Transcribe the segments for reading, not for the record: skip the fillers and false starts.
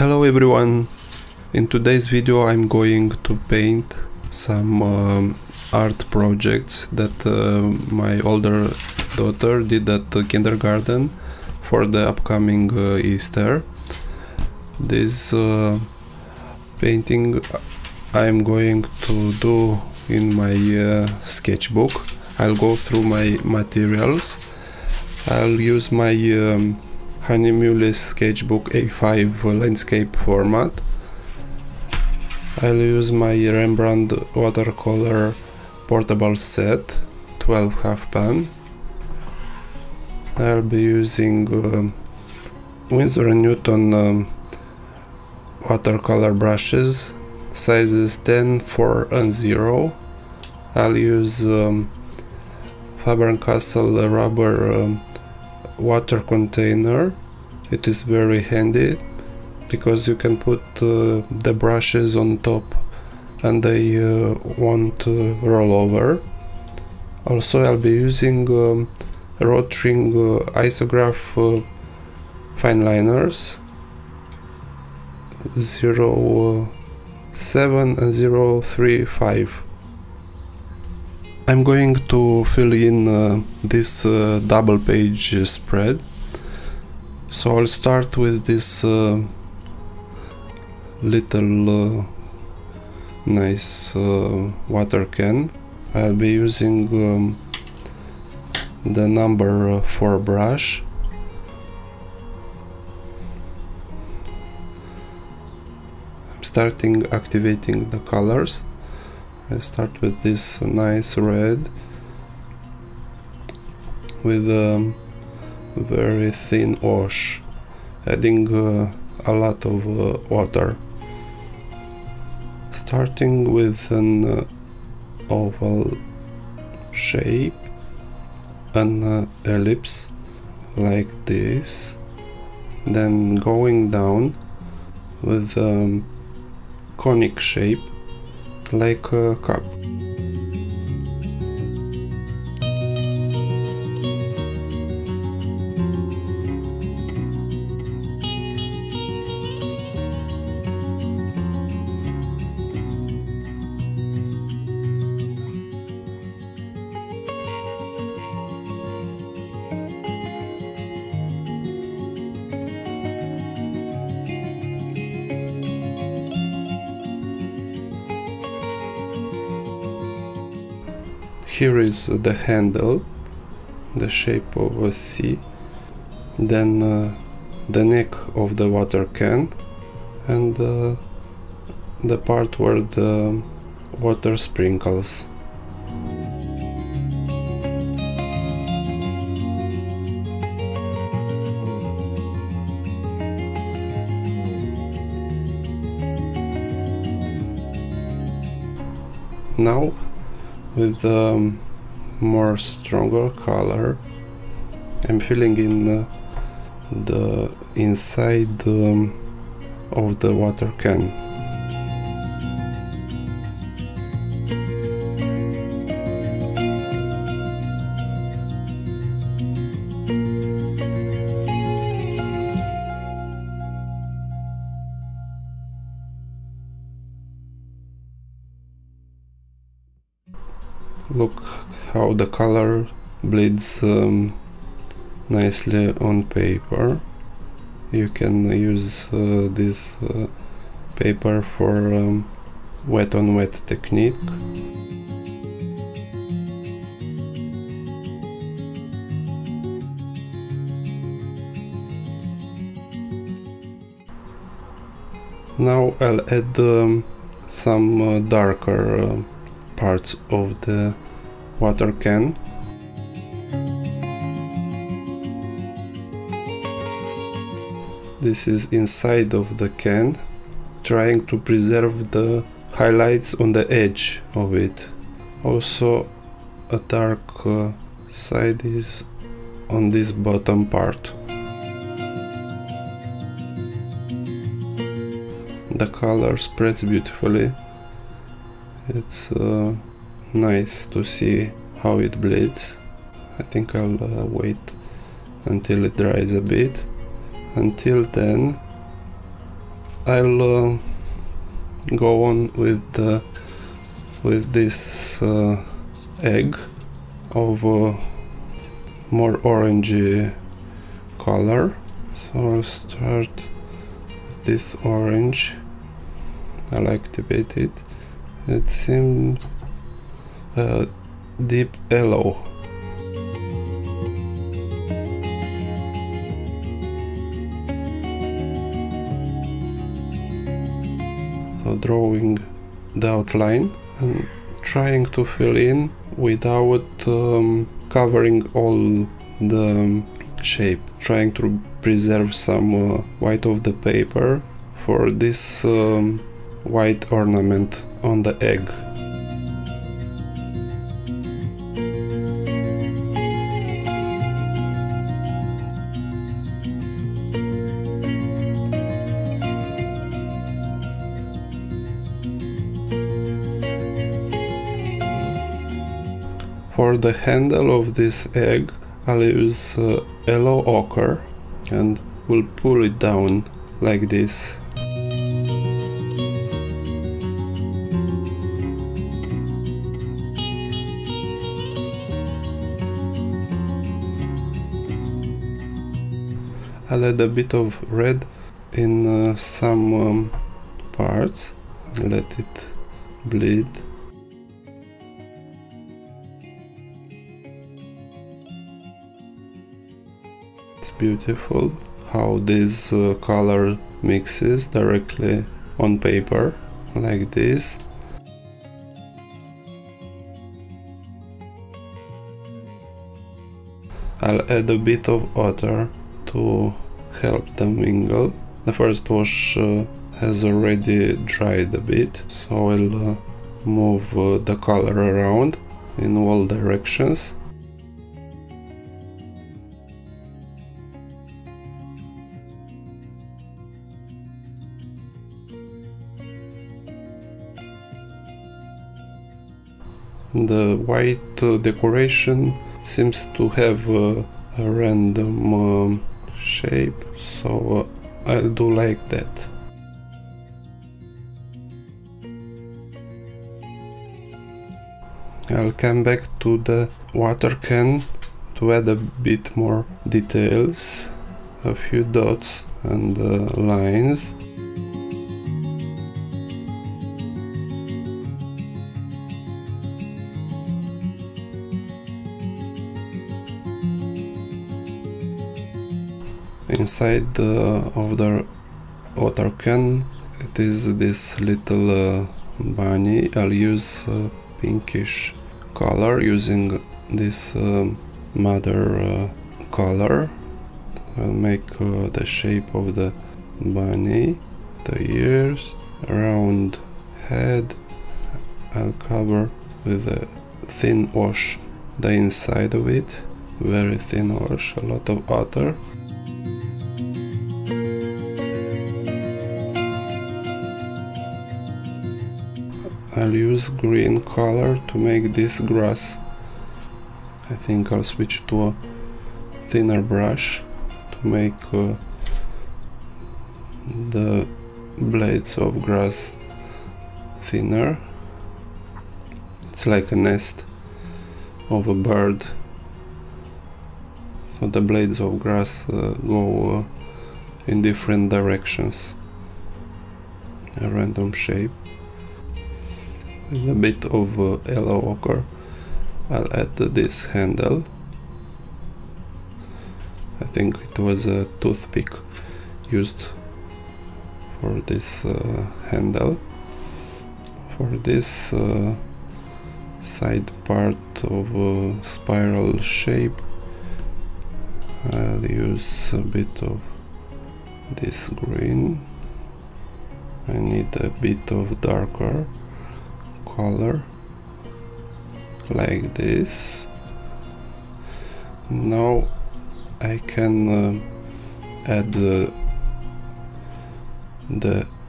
Hello everyone, in today's video I'm going to paint some art projects that my older daughter did at the kindergarten for the upcoming Easter. This painting I'm going to do in my sketchbook. I'll go through my materials. I'll use my Hahnemuhle Sketchbook A5 landscape format. I'll use my Rembrandt watercolor portable set 12 half pan. I'll be using Winsor and Newton watercolor brushes sizes 10, 4 and 0. I'll use Faber-Castell rubber water container. It is very handy because you can put the brushes on top and they won't roll over. Also I'll be using Rotring Isograph fine liners 07 and 035. I'm going to fill in this double page spread, so I'll start with this little nice water can. I'll be using the number 4 brush. I'm starting activating the colors. I start with this nice red with a very thin wash, adding a lot of water. Starting with an oval shape, an ellipse like this, then going down with a conic shape like a cup. Here is the handle, the shape of a C, then the neck of the water can, and the part where the water sprinkles. Now, with more stronger color, I'm filling in the inside of the water can. Look how the color bleeds nicely on paper. You can use this paper for wet on wet technique. Now I'll add some darker parts of the water can. This is inside of the can, trying to preserve the highlights on the edge of it. Also a dark side is on this bottom part. The color spreads beautifully. It's nice to see how it bleeds. I think I'll wait until it dries a bit. Until then I'll go on with this egg of more orangey color. So I'll start with this orange. I'll activate it. It seems a deep yellow. So drawing the outline and trying to fill in without covering all the shape, trying to preserve some white of the paper for this white ornament on the egg. For the handle of this egg, I'll use yellow ochre and will pull it down like this. I'll add a bit of red in some parts, let it bleed. It's beautiful how this color mixes directly on paper, like this. I'll add a bit of water to help them mingle. The first wash has already dried a bit, so I'll move the color around in all directions. The white decoration seems to have a random shape, so I'll do like that. I'll come back to the water can to add a bit more details, a few dots and lines. Inside of the water can, it is this little bunny. I'll use pinkish color using this mother color. I'll make the shape of the bunny, the ears, round head. I'll cover with a thin wash the inside of it, very thin wash, a lot of water. I'll use green color to make this grass. I think I'll switch to a thinner brush to make the blades of grass thinner. It's like a nest of a bird, so the blades of grass go in different directions, a random shape. With a bit of yellow ochre, I'll add this handle. I think it was a toothpick used for this handle. For this side part of spiral shape, I'll use a bit of this green. I need a bit of darker color, like this. Now I can add the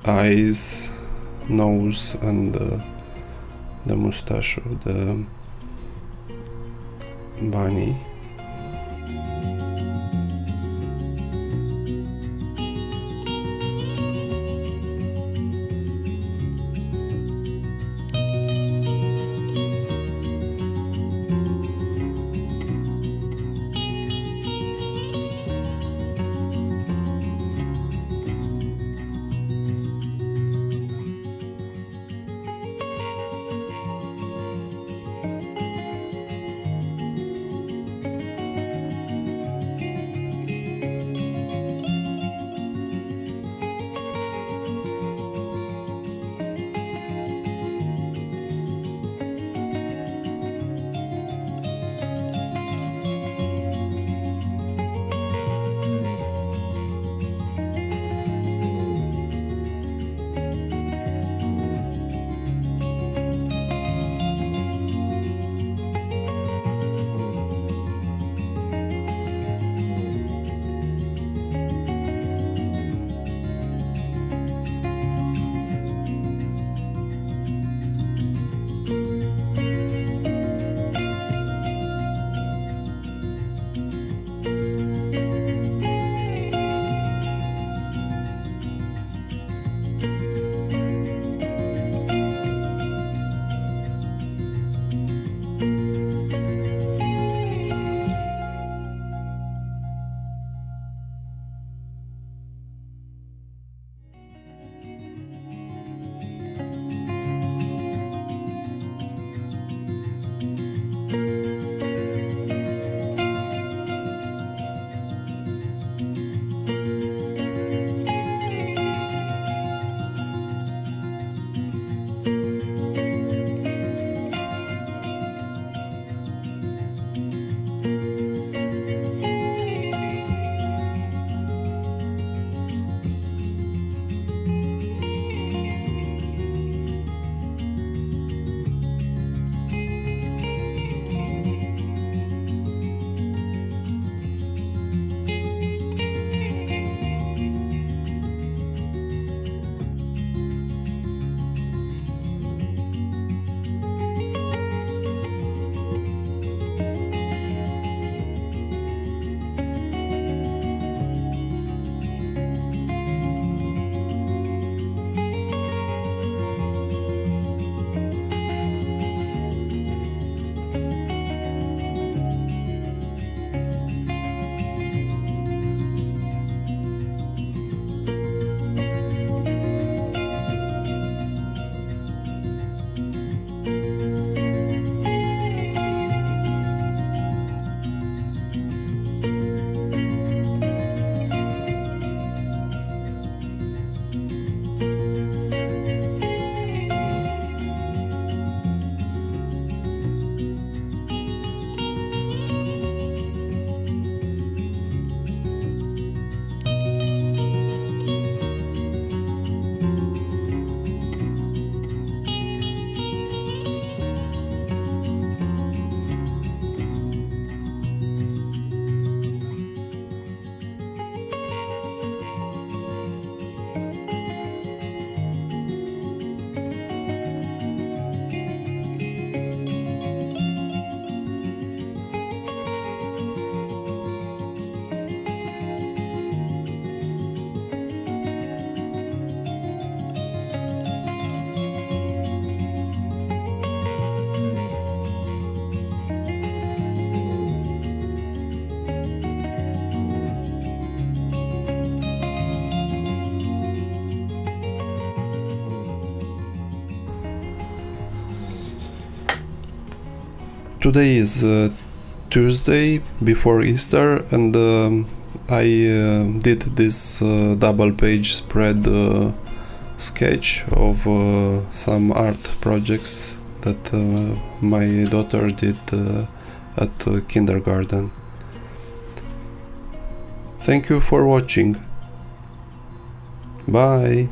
eyes, nose and the mustache of the bunny. Today is Tuesday before Easter, and I did this double page spread sketch of some art projects that my daughter did at kindergarten. Thank you for watching. Bye.